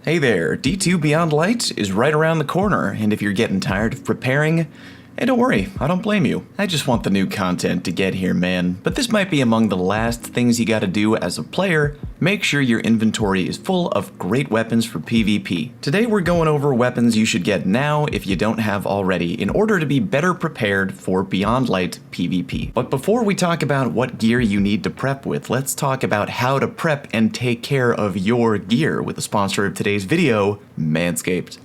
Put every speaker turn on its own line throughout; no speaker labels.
Hey there, D2 Beyond Light is right around the corner, and if you're getting tired of preparing, hey, don't worry, I don't blame you. I just want the new content to get here, man. But this might be among the last things you gotta do as a player. Make sure your inventory is full of great weapons for PvP. Today we're going over weapons you should get now if you don't have already in order to be better prepared for Beyond Light PvP. But before we talk about what gear you need to prep with, let's talk about how to prep and take care of your gear with the sponsor of today's video, Manscaped.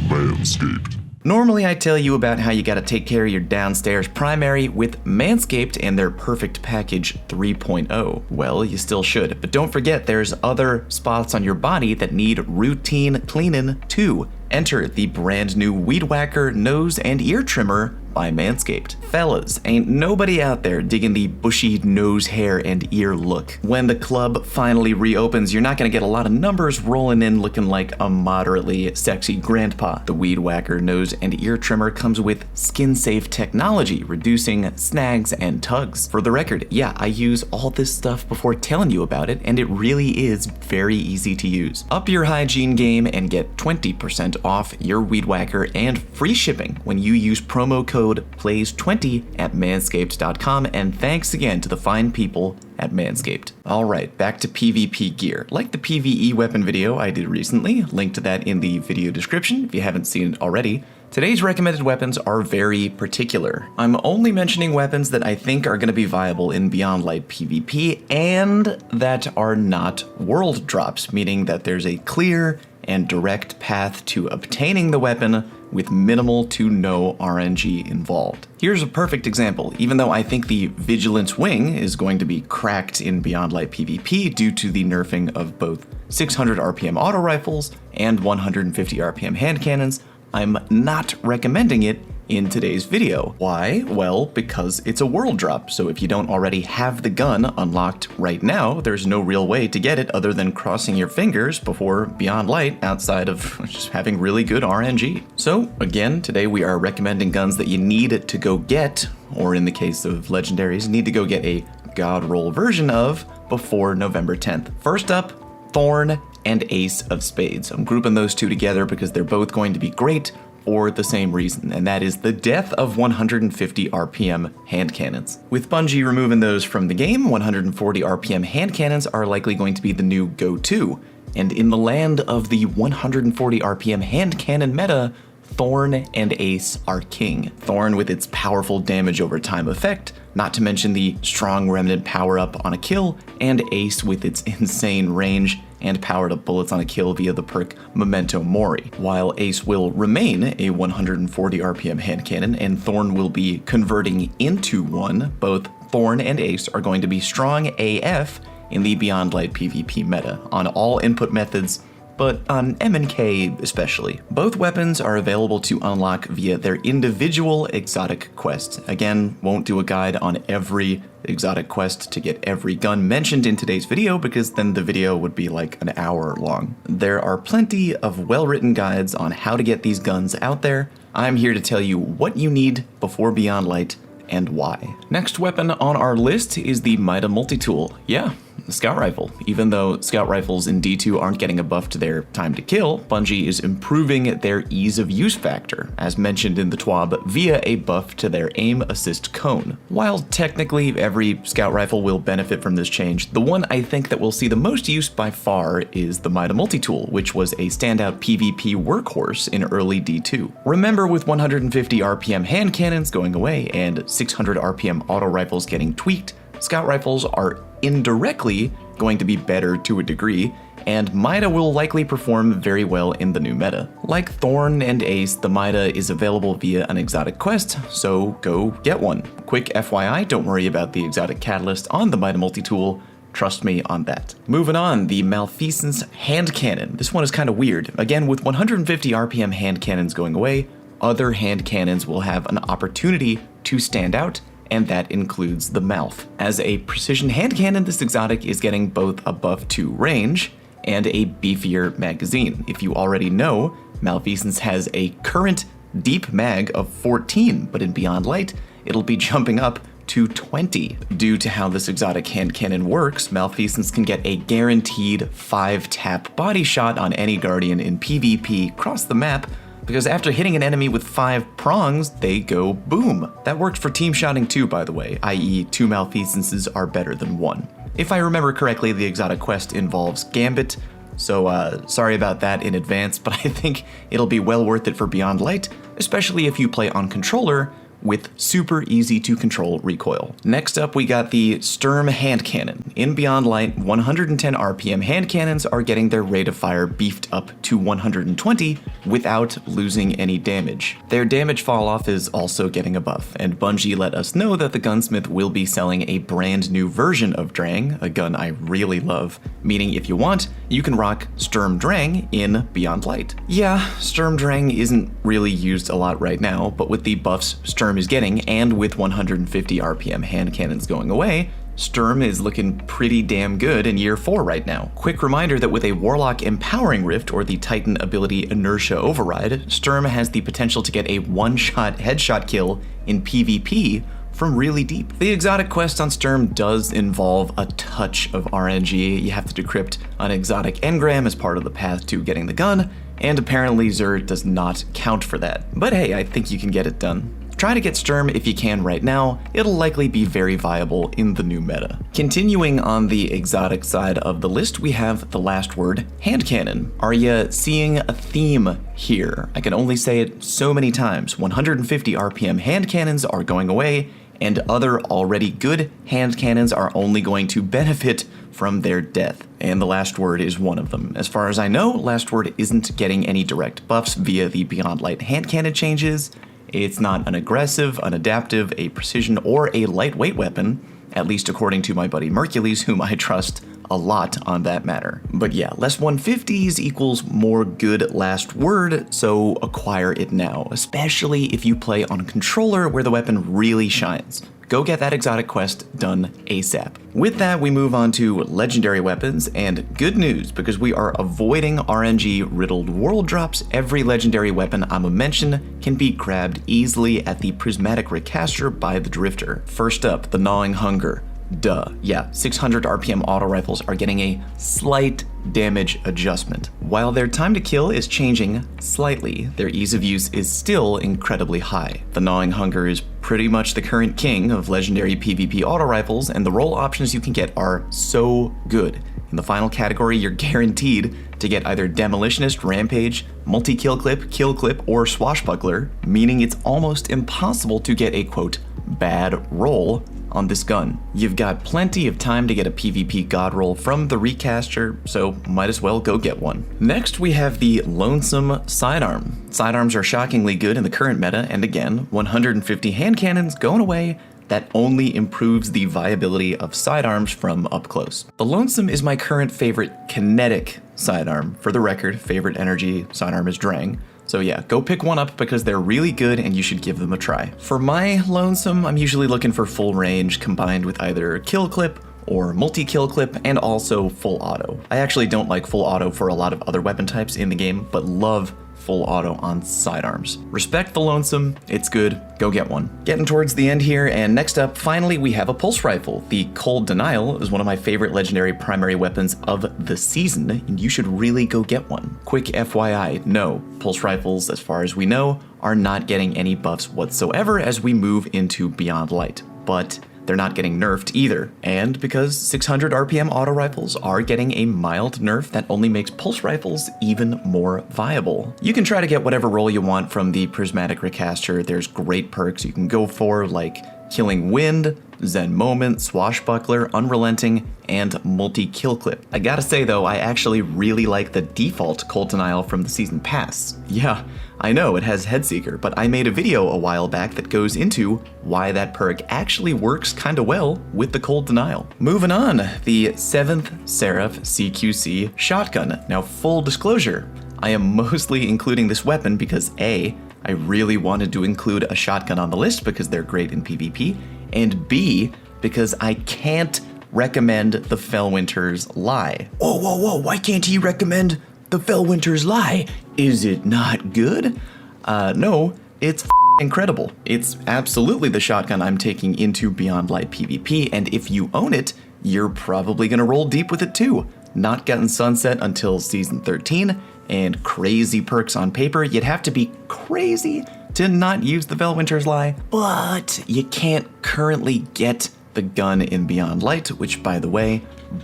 Manscaped.
Normally I tell you about how you gotta take care of your downstairs primary with Manscaped and their Perfect Package 3.0. Well, you still should, but don't forget there's other spots on your body that need routine cleaning too. Enter the brand new Weed Whacker nose and ear trimmer by Manscaped. Fellas, ain't nobody out there digging the bushy nose hair and ear look. When the club finally reopens, you're not gonna get a lot of numbers rolling in looking like a moderately sexy grandpa. The Weed Whacker nose and ear trimmer comes with skin-safe technology, reducing snags and tugs. For the record, yeah, I use all this stuff before telling you about it, and it really is very easy to use. Up your hygiene game and get 20% off your Weed Whacker and free shipping when you use promo code PLAYS20 at manscaped.com, and thanks again to the fine people at Manscaped. Alright, back to PvP gear. Like the PvE weapon video I did recently, link to that in the video description if you haven't seen it already. Today's recommended weapons are very particular. I'm only mentioning weapons that I think are going to be viable in Beyond Light PvP and that are not world drops, meaning that there's a clear and direct path to obtaining the weapon with minimal to no RNG involved. Here's a perfect example. Even though I think the Vigilance Wing is going to be cracked in Beyond Light PvP due to the nerfing of both 600 RPM auto rifles and 150 RPM hand cannons, I'm not recommending it in today's video. Why? Well, because it's a world drop, so if you don't already have the gun unlocked right now, there's no real way to get it other than crossing your fingers before Beyond Light outside of just having really good RNG. So again, today we are recommending guns that you need to go get, or in the case of legendaries, need to go get a god roll version of before November 10th. First up, Thorn and Ace of Spades. I'm grouping those two together because they're both going to be great for the same reason, and that is the death of 150 RPM hand cannons. With Bungie removing those from the game, 140 RPM hand cannons are likely going to be the new go-to, and in the land of the 140 RPM hand cannon meta, Thorn and Ace are king. Thorn with its powerful damage over time effect, not to mention the strong remnant power-up on a kill, and Ace with its insane range and powered up bullets on a kill via the perk Memento Mori. While Ace will remain a 140 RPM hand cannon and Thorn will be converting into one, both Thorn and Ace are going to be strong AF in the Beyond Light PvP meta on all input methods, but on M&K especially. Both weapons are available to unlock via their individual exotic quests. Again, won't do a guide on every exotic quest to get every gun mentioned in today's video because then the video would be like an hour long. There are plenty of well-written guides on how to get these guns out there. I'm here to tell you what you need before Beyond Light and why. Next weapon on our list is the Mida multi-tool. Yeah, the scout rifle. Even though scout rifles in D2 aren't getting a buff to their time to kill, Bungie is improving their ease of use factor, as mentioned in the TWAB, via a buff to their aim assist cone. While technically every scout rifle will benefit from this change, the one I think that will see the most use by far is the Mida multi-tool, which was a standout PvP workhorse in early D2. Remember, with 150 RPM hand cannons going away and 600 RPM auto rifles getting tweaked, scout rifles are indirectly going to be better to a degree, and Mida will likely perform very well in the new meta. Like Thorn and Ace, the Mida is available via an exotic quest, so go get one. Quick FYI, don't worry about the exotic catalyst on the Mida multi-tool, trust me on that. Moving on, the Malfeasance hand cannon. This one is kind of weird. Again, with 150 RPM hand cannons going away, other hand cannons will have an opportunity to stand out, and that includes the Malf. As a precision hand cannon, this exotic is getting both a buff to range and a beefier magazine. If you already know, Malfeasance has a current deep mag of 14, but in Beyond Light, it'll be jumping up to 20. Due to how this exotic hand cannon works, Malfeasance can get a guaranteed 5-tap body shot on any Guardian in PvP across the map, because after hitting an enemy with 5 prongs, they go boom. That worked for team shotting too, by the way, i.e. 2 Malfeasances are better than 1. If I remember correctly, the exotic quest involves Gambit, so sorry about that in advance, but I think it'll be well worth it for Beyond Light, especially if you play on controller with super easy to control recoil. Next up, we got the Sturm hand cannon. In Beyond Light, 110 RPM hand cannons are getting their rate of fire beefed up to 120 without losing any damage. Their damage fall off is also getting a buff, and Bungie let us know that the gunsmith will be selling a brand new version of Drang, a gun I really love, meaning if you want, you can rock Sturm Drang in Beyond Light. Yeah, Sturm Drang isn't really used a lot right now, but with the buffs Sturm is getting, and with 150 RPM hand cannons going away, Sturm is looking pretty damn good in year 4 right now. Quick reminder that with a Warlock Empowering Rift or the Titan ability Inertia Override, Sturm has the potential to get a one-shot headshot kill in PvP from really deep. The exotic quest on Sturm does involve a touch of RNG. You have to decrypt an exotic engram as part of the path to getting the gun, and apparently Xur does not count for that. But hey, I think you can get it done. Try to get Sturm if you can right now, it'll likely be very viable in the new meta. Continuing on the exotic side of the list, we have the last word, hand cannon. Are you seeing a theme here? I can only say it so many times. 150 RPM hand cannons are going away, and other already good hand cannons are only going to benefit from their death. And the last word is one of them. As far as I know, last word isn't getting any direct buffs via the Beyond Light hand cannon changes. It's not an aggressive, an adaptive, a precision, or a lightweight weapon, at least according to my buddy Mercules, whom I trust a lot on that matter. But yeah, less 150s equals more good last word, so acquire it now, especially if you play on controller where the weapon really shines. Go get that exotic quest done ASAP. With that, we move on to legendary weapons, and good news, because we are avoiding RNG riddled world drops. Every legendary weapon I'm a mention can be grabbed easily at the prismatic recaster by the Drifter. First up, the Gnawing Hunger. Duh. Yeah, 600 RPM auto rifles are getting a slight damage adjustment. While their time to kill is changing slightly, their ease of use is still incredibly high. The Gnawing Hunger is pretty much the current king of legendary PvP auto rifles, and the role options you can get are so good. In the final category, you're guaranteed to get either Demolitionist, Rampage, Multi-Kill Clip, or Swashbuckler, meaning it's almost impossible to get a, quote, bad roll on this gun. You've got plenty of time to get a PvP god roll from the recaster, so might as well go get one. Next, we have the Lonesome Sidearm. Sidearms are shockingly good in the current meta, and again, 150 hand cannons going away. That only improves the viability of sidearms from up close. The Lonesome is my current favorite kinetic sidearm. For the record, favorite energy sidearm is Drang. So yeah, go pick one up because they're really good and you should give them a try. For my Lonesome, I'm usually looking for full range combined with either kill clip or multi-kill clip and also full auto. I actually don't like full auto for a lot of other weapon types in the game, but love full auto on sidearms. Respect the Lonesome, it's good, go get one. Getting towards the end here, and next up, finally, we have a pulse rifle. The Cold Denial is one of my favorite legendary primary weapons of the season, and you should really go get one. Quick FYI, no, pulse rifles, as far as we know, are not getting any buffs whatsoever as we move into Beyond Light, but they're not getting nerfed either. And because 600 RPM auto rifles are getting a mild nerf that only makes pulse rifles even more viable. You can try to get whatever roll you want from the prismatic recaster. There's great perks you can go for, like Killing Wind, Zen Moment, Swashbuckler, Unrelenting, and Multi-Kill Clip. I gotta say though, I actually really like the default Cold Denial from the Season Pass. Yeah, I know it has Headseeker, but I made a video a while back that goes into why that perk actually works kinda well with the Cold Denial. Moving on, the 7th Serif CQC Shotgun. Now full disclosure, I am mostly including this weapon because A, I really wanted to include a shotgun on the list because they're great in PvP, and B, because I can't recommend the Fellwinter's Lie. Whoa, why can't he recommend the Fellwinter's Lie? Is it not good? No, it's incredible. It's absolutely the shotgun I'm taking into Beyond Light PvP, and if you own it, you're probably gonna roll deep with it too. Not getting sunset until season 13, and crazy perks on paper. You'd have to be crazy to not use the Felwinter's Lie, but you can't currently get the gun in Beyond Light, which, by the way,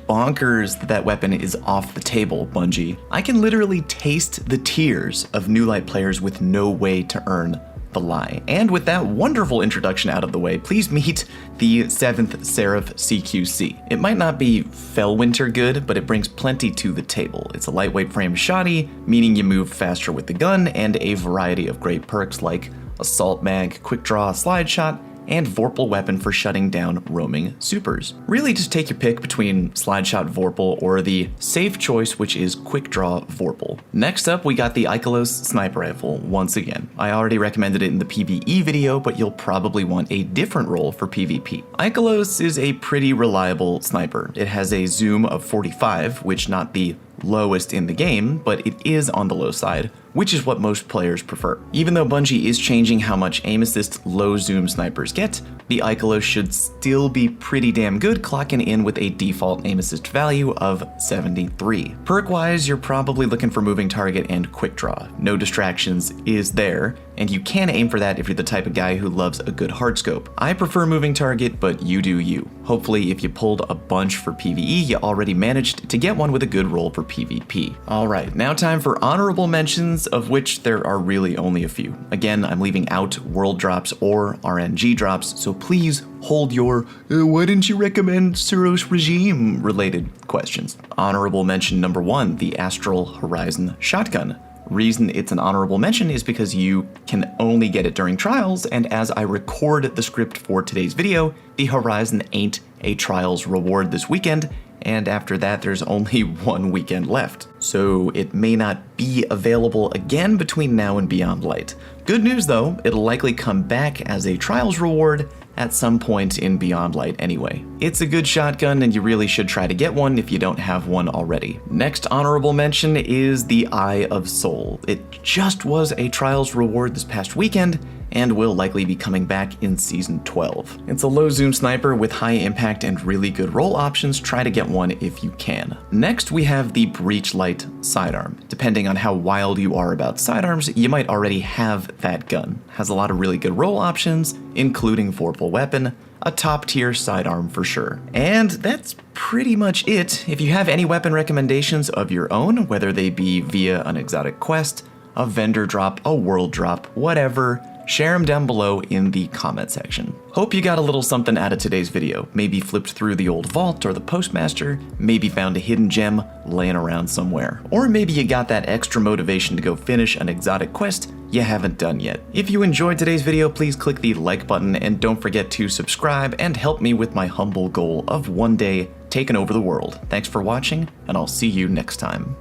bonkers that weapon is off the table, Bungie. I can literally taste the tears of New Light players with no way to earn the Lie. And with that wonderful introduction out of the way, please meet the 7th Serif CQC. It might not be Felwinter good, but it brings plenty to the table. It's a lightweight frame shoddy, meaning you move faster with the gun, and a variety of great perks like Assault Mag, Quick Draw, Slide Shot, and Vorpal weapon for shutting down roaming supers. Really just take your pick between Slide Shot Vorpal or the safe choice, which is Quick Draw Vorpal. Next up, we got the Ikelos sniper rifle once again. I already recommended it in the PvE video, but you'll probably want a different role for PvP. Ikelos is a pretty reliable sniper. It has a zoom of 45, which not the lowest in the game, but it is on the low side, which is what most players prefer. Even though Bungie is changing how much aim assist low zoom snipers get, the Ikelos should still be pretty damn good, clocking in with a default aim assist value of 73. Perk-wise, you're probably looking for moving target and quick draw. No distractions is there, and you can aim for that if you're the type of guy who loves a good hardscope. I prefer moving target, but you do you. Hopefully, if you pulled a bunch for PvE, you already managed to get one with a good roll for PvP. Alright, now time for honorable mentions, of which there are really only a few. Again, I'm leaving out world drops or RNG drops, so please hold your why didn't you recommend Suros regime related questions. Honorable mention number 1, the Astral Horizon shotgun. Reason it's an honorable mention is because you can only get it during trials, and as I record the script for today's video, the Horizon ain't a trials reward this weekend, and after that there's only one weekend left. So it may not be available again between now and Beyond Light. Good news though, it'll likely come back as a trials reward at some point in Beyond Light anyway. It's a good shotgun and you really should try to get one if you don't have one already. Next honorable mention is the Eye of Soul. It just was a trials reward this past weekend and will likely be coming back in Season 12. It's a low zoom sniper with high impact and really good roll options. Try to get one if you can. Next we have the Breach Light sidearm. Depending on how wild you are about sidearms, you might already have that gun. Has a lot of really good roll options, including Vorpal weapon, a top tier sidearm for sure. And that's pretty much it. If you have any weapon recommendations of your own, whether they be via an exotic quest, a vendor drop, a world drop, whatever, share them down below in the comment section. Hope you got a little something out of today's video. Maybe flipped through the old vault or the postmaster, maybe found a hidden gem laying around somewhere. Or maybe you got that extra motivation to go finish an exotic quest you haven't done yet. If you enjoyed today's video, please click the like button and don't forget to subscribe and help me with my humble goal of one day taking over the world. Thanks for watching, and I'll see you next time.